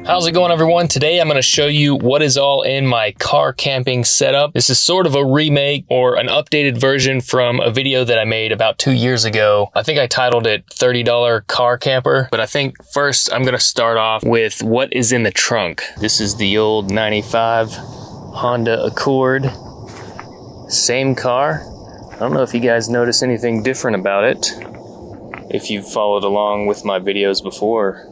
How's it going, everyone? Today I'm going to show you what is all in my car camping setup. This is sort of a remake or an updated version from a video that I made about 2 years ago. I think I titled it $30 Car Camper, but I think first I'm going to start off with what is in the trunk. This is the old 95 Honda Accord. Same car. I don't know if you guys notice anything different about it. If you've followed along with my videos before,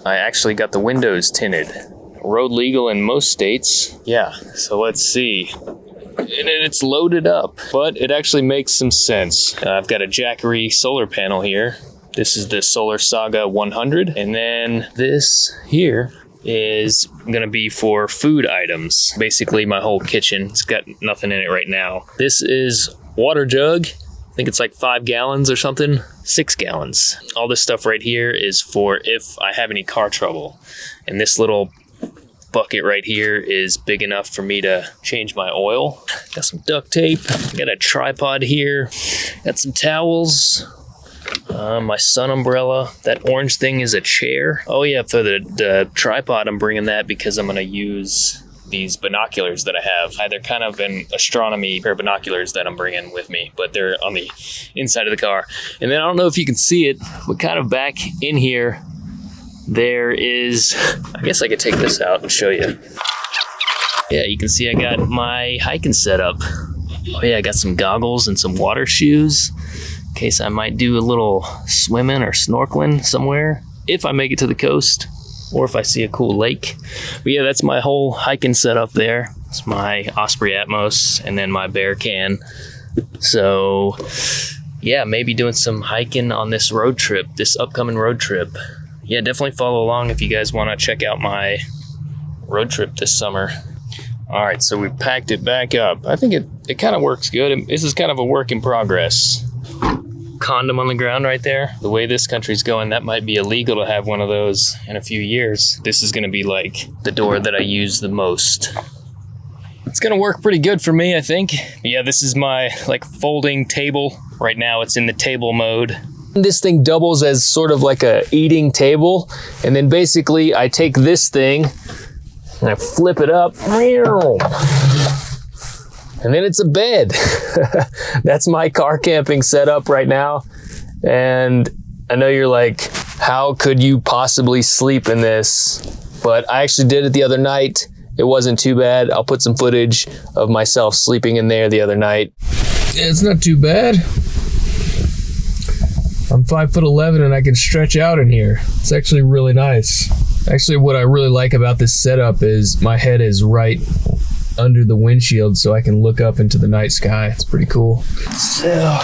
I actually got the windows tinted. Road legal in most states. Yeah, so let's see. And it's loaded up, but it actually makes some sense. I've got a Jackery solar panel here. This is the Solar Saga 100. And then this here is gonna be for food items. Basically my whole kitchen. It's got nothing in it right now. This is water jug. I think it's like 5 gallons or something. 6 gallons. All this stuff right here is for if I have any car trouble. And this little bucket right here is big enough for me to change my oil. Got some duct tape. Got a tripod here. Got some towels. My sun umbrella. That orange thing is a chair. Oh yeah, for the tripod, I'm bringing that because I'm gonna use these binoculars that I have. They're kind of an astronomy pair of binoculars that I'm bringing with me, but they're on the inside of the car. And then I don't know if you can see it, but kind of back in here, there is, I guess I could take this out and show you. Yeah, you can see I got my hiking setup. Oh yeah, I got some goggles and some water shoes in case I might do a little swimming or snorkeling somewhere if I make it to the coast, or if I see a cool lake. But yeah, that's my whole hiking setup there. It's my Osprey Atmos and then my Bear Can. So yeah, maybe doing some hiking on this road trip, this upcoming road trip. Yeah, definitely follow along if you guys want to check out my road trip this summer. All right, so we packed it back up. I think it kind of works good. This is kind of a work in progress. Condom on the ground right there. The way this country's going, that might be illegal to have one of those in a few years. This is gonna be like the door that I use the most. It's gonna work pretty good for me, I think. Yeah, this is my like folding table. Right now it's in the table mode. This thing doubles as sort of like a eating table. And then basically I take this thing and I flip it up. And then it's a bed. That's my car camping setup right now. And I know you're like, how could you possibly sleep in this? But I actually did it the other night. It wasn't too bad. I'll put some footage of myself sleeping in there the other night. Yeah, it's not too bad. I'm 5'11" and I can stretch out in here. It's actually really nice. Actually, what I really like about this setup is my head is right under the windshield so I can look up into the night sky. It's pretty cool. So,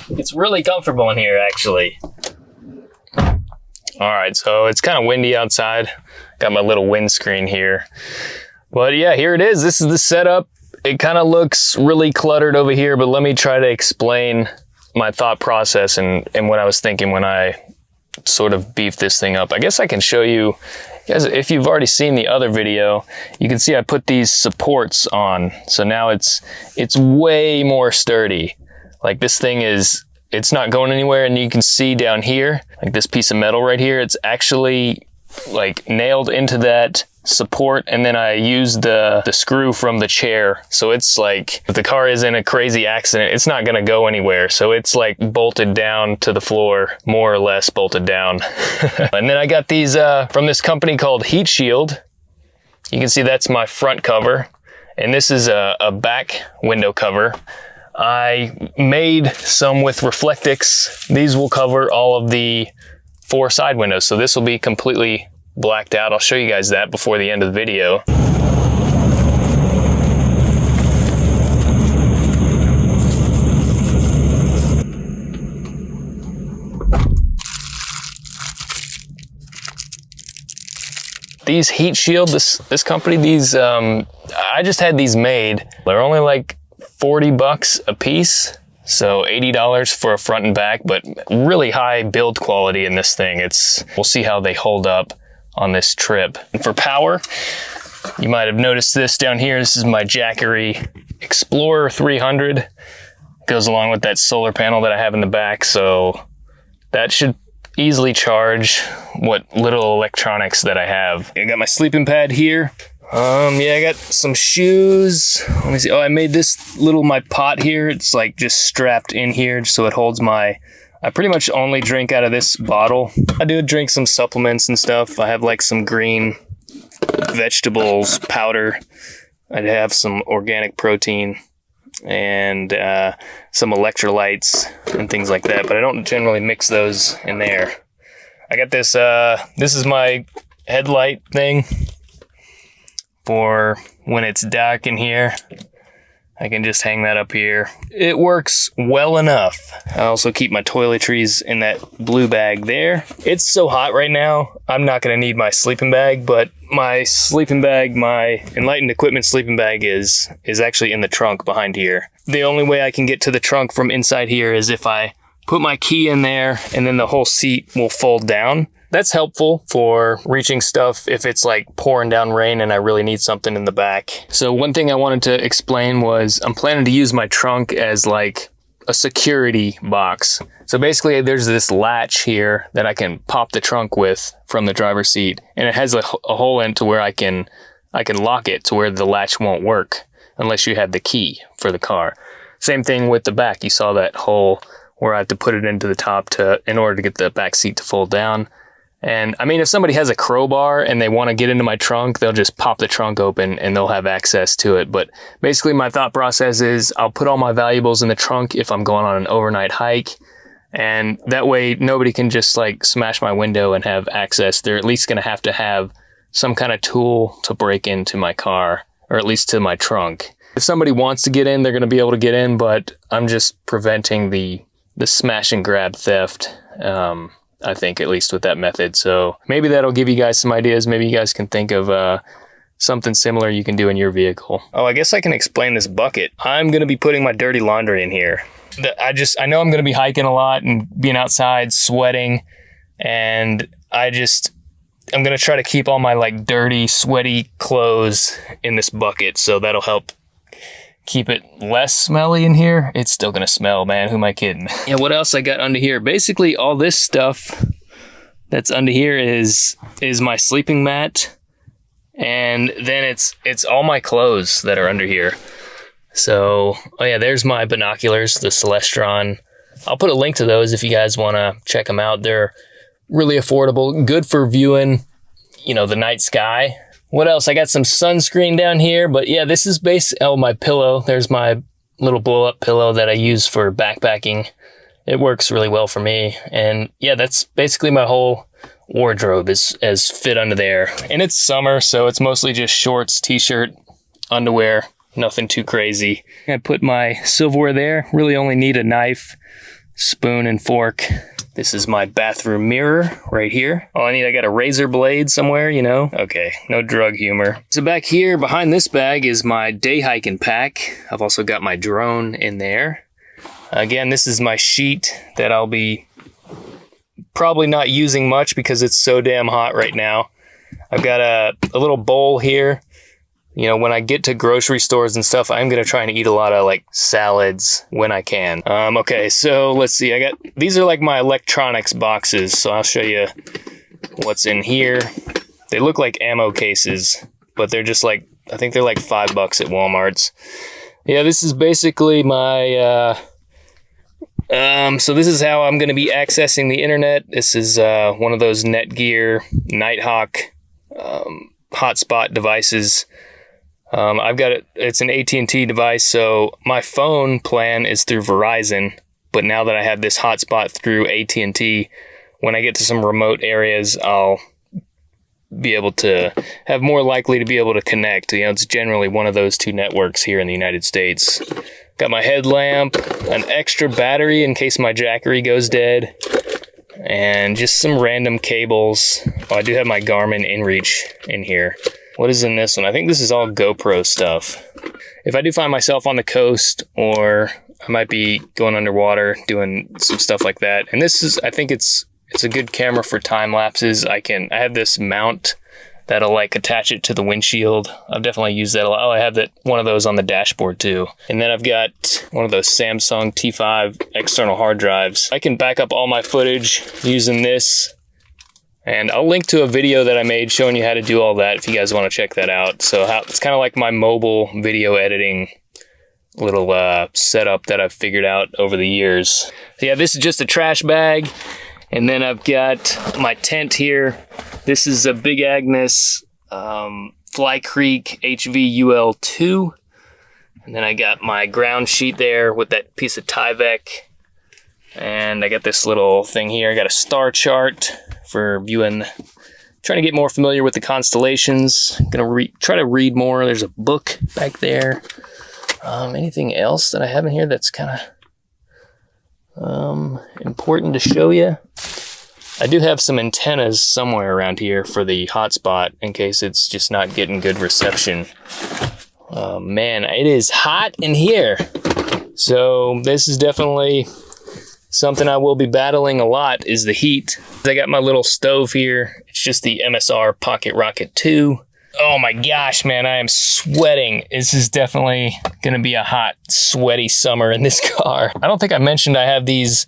it's really comfortable in here, actually. All right, so it's kind of windy outside. Got my little windscreen here. But yeah, here it is. This is the setup. It kind of looks really cluttered over here, but let me try to explain my thought process and what I was thinking when I sort of beefed this thing up. I guess I can show you guys, if you've already seen the other video, you can see I put these supports on. So now it's way more sturdy. Like this thing it's not going anywhere, and you can see down here, like this piece of metal right here, it's actually like nailed into that support, and then I used the screw from the chair. So it's like, if the car is in a crazy accident, it's not gonna go anywhere. So it's like bolted down to the floor, more or less bolted down. And then I got these from this company called HeatShield. You can see that's my front cover, and this is a back window cover. I made some with Reflectix. These will cover all of the 4 side windows. So this will be completely blacked out. I'll show you guys that before the end of the video. These HeatShield, this company, these I just had these made. They're only like 40 bucks a piece. So $80 for a front and back, but really high build quality in this thing. We'll see how they hold up on this trip. And for power, you might have noticed this down here. This is my Jackery Explorer 300. Goes along with that solar panel that I have in the back. So that should easily charge what little electronics that I have. I got my sleeping pad here. Yeah, I got some shoes. Let me see. Oh, I made this my pot here. It's like just strapped in here so it holds I pretty much only drink out of this bottle. I do drink some supplements and stuff. I have like some green vegetables powder. I have some organic protein and some electrolytes and things like that, but I don't generally mix those in there. I got this, this is my headlight thing for when it's dark in here. I can just hang that up here. It works well enough. I also keep my toiletries in that blue bag there. It's so hot right now, I'm not gonna need my sleeping bag, but my sleeping bag, my Enlightened Equipment sleeping bag is actually in the trunk behind here. The only way I can get to the trunk from inside here is if I put my key in there and then the whole seat will fold down. That's helpful for reaching stuff if it's like pouring down rain and I really need something in the back. So one thing I wanted to explain was I'm planning to use my trunk as like a security box. So basically there's this latch here that I can pop the trunk with from the driver's seat, and it has a hole in to where I can lock it to where the latch won't work unless you have the key for the car. Same thing with the back. You saw that hole where I have to put it into the top in order to get the back seat to fold down. And I mean, if somebody has a crowbar and they want to get into my trunk, they'll just pop the trunk open and they'll have access to it. But basically my thought process is I'll put all my valuables in the trunk if I'm going on an overnight hike. And that way nobody can just like smash my window and have access. They're at least going to have some kind of tool to break into my car, or at least to my trunk. If somebody wants to get in, they're going to be able to get in, but I'm just preventing the smash and grab theft. I think, at least with that method. So maybe that'll give you guys some ideas. Maybe you guys can think of something similar you can do in your vehicle. Oh, I guess I can explain this bucket. I'm going to be putting my dirty laundry in here. I know I'm going to be hiking a lot and being outside sweating, and I'm going to try to keep all my like dirty, sweaty clothes in this bucket, so that'll help keep it less smelly in here. It's still gonna smell, man. Who am I kidding? Yeah, what else I got under here? Basically, all this stuff that's under here is my sleeping mat, and then it's all my clothes that are under here. So, oh yeah, there's my binoculars, the Celestron. I'll put a link to those if you guys want to check them out. They're really affordable, good for viewing, the night sky. What else? I got some sunscreen down here, but yeah, this is my pillow. There's my little blow-up pillow that I use for backpacking. It works really well for me. And yeah, that's basically my whole wardrobe is fit under there. And it's summer, so it's mostly just shorts, t-shirt, underwear, nothing too crazy. I put my silverware there. Really only need a knife, spoon, and fork. This is my bathroom mirror right here. All I got a razor blade somewhere, Okay, no drug humor. So back here behind this bag is my day hiking pack. I've also got my drone in there. Again, this is my sheet that I'll be probably not using much because it's so damn hot right now. I've got a little bowl here. When I get to grocery stores and stuff, I'm going to try and eat a lot of like salads when I can. Okay, so let's see. These are like my electronics boxes. So I'll show you what's in here. They look like ammo cases, but they're just like, I think they're like $5 at Walmart's. Yeah, this is basically my, so this is how I'm going to be accessing the internet. This is one of those Netgear Nighthawk hotspot devices. I've got it's an AT&T device, so my phone plan is through Verizon, but now that I have this hotspot through AT&T, when I get to some remote areas, I'll be able to have more likely to be able to connect. It's generally one of those two networks here in the United States. Got my headlamp, an extra battery in case my Jackery goes dead, and just some random cables. Oh, I do have my Garmin InReach in here. What is in this one? I think this is all GoPro stuff. If I do find myself on the coast, or I might be going underwater doing some stuff like that. And this is, I think it's a good camera for time lapses. I have this mount that'll like attach it to the windshield. I've definitely used that a lot. Oh, I have one of those on the dashboard too. And then I've got one of those Samsung T5 external hard drives. I can back up all my footage using this. And I'll link to a video that I made showing you how to do all that if you guys want to check that out. So it's kind of like my mobile video editing little setup that I've figured out over the years. So yeah, this is just a trash bag. And then I've got my tent here. This is a Big Agnes Fly Creek HVUL2. And then I got my ground sheet there with that piece of Tyvek. And I got this little thing here. I got a star chart for viewing, trying to get more familiar with the constellations. Gonna try to read more. There's a book back there. Anything else that I have in here that's kind of important to show you? I do have some antennas somewhere around here for the hotspot in case it's just not getting good reception. Man, it is hot in here. So this is definitely something I will be battling a lot, is the heat. I got my little stove here. It's just the MSR Pocket Rocket 2. Oh my gosh, man, I am sweating. This is definitely gonna be a hot, sweaty summer in this car. I don't think I mentioned I have these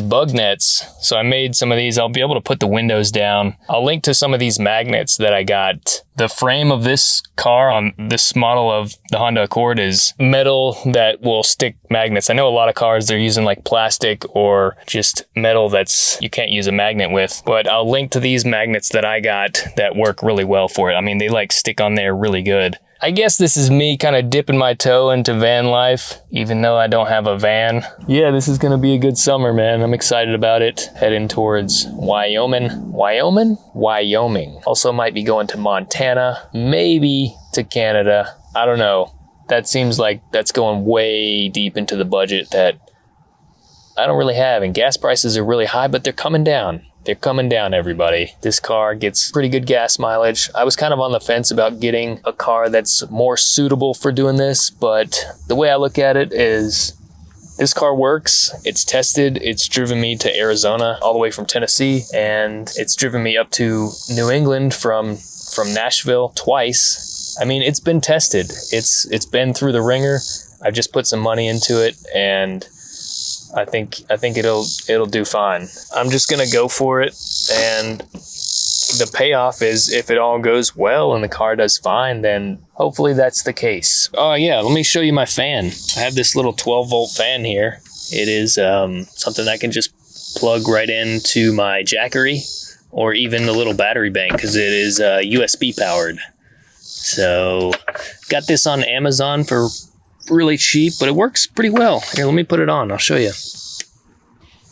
bug nets. So I made some of these. I'll be able to put the windows down. I'll link to some of these magnets that I got. The frame of this car on this model of the Honda Accord is metal that will stick magnets. I know a lot of cars, they're using like plastic or just metal that's you can't use a magnet with, but I'll link to these magnets that I got that work really well for it. I mean, they like stick on there really good. I guess this is me kind of dipping my toe into van life, even though I don't have a van. Yeah, this is gonna be a good summer, man. I'm excited about it. Heading towards Wyoming. Also might be going to Montana, maybe to Canada. I don't know. That seems like that's going way deep into the budget that I don't really have. And gas prices are really high, but they're coming down. They're coming down, everybody. This car gets pretty good gas mileage. I was kind of on the fence about getting a car that's more suitable for doing this, but the way I look at it is this car works. It's tested. It's driven me to Arizona all the way from Tennessee, and it's driven me up to New England from Nashville twice. I mean, it's been tested. It's been through the ringer. I've just put some money into it, and I think it'll do fine. I'm just gonna go for it, and the payoff is if it all goes well and the car does fine, then hopefully that's the case. Oh yeah, let me show you my fan. I have this little 12-volt fan here. It is something I can just plug right into my Jackery or even the little battery bank because it is USB powered. So got this on Amazon for really cheap, but it works pretty well. Here, let me put it on. I'll show you.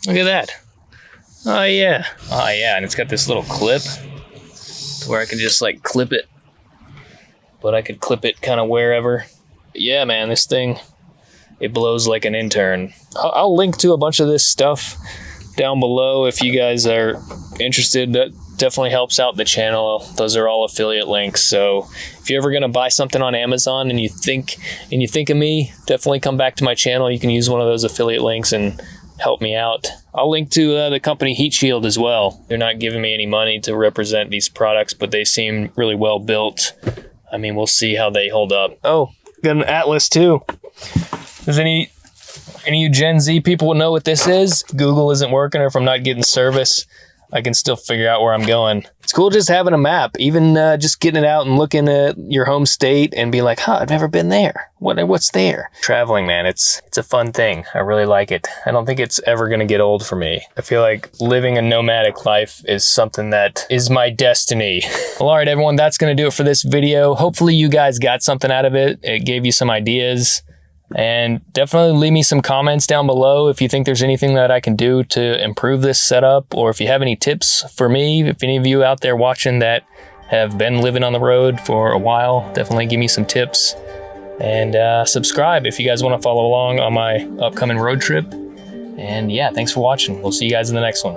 Look at that. Oh yeah. Oh yeah, and it's got this little clip where I can just like clip it, but I could clip it kind of wherever. But yeah, man, this thing, it blows like an intern. I'll link to a bunch of this stuff down below if you guys are interested. That definitely helps out the channel. Those are all affiliate links. So if you're ever going to buy something on Amazon and you think of me, definitely come back to my channel. You can use one of those affiliate links and help me out. I'll link to the company HeatShield as well. They're not giving me any money to represent these products, but they seem really well built. I mean, we'll see how they hold up. Oh, got an Atlas too. Does any of you Gen Z people will know what this is? Google isn't working, or if I'm not getting service, I can still figure out where I'm going. It's cool just having a map, even just getting it out and looking at your home state and be like, huh, I've never been there. What's there? Traveling, man, it's a fun thing. I really like it. I don't think it's ever gonna get old for me. I feel like living a nomadic life is something that is my destiny. Well, all right, everyone, that's gonna do it for this video. Hopefully you guys got something out of it. It gave you some ideas. And definitely leave me some comments down below if you think there's anything that I can do to improve this setup, or if you have any tips for me. If any of you out there watching that have been living on the road for a while, definitely give me some tips. And subscribe if you guys want to follow along on my upcoming road trip. And yeah, thanks for watching. We'll see you guys in the next one.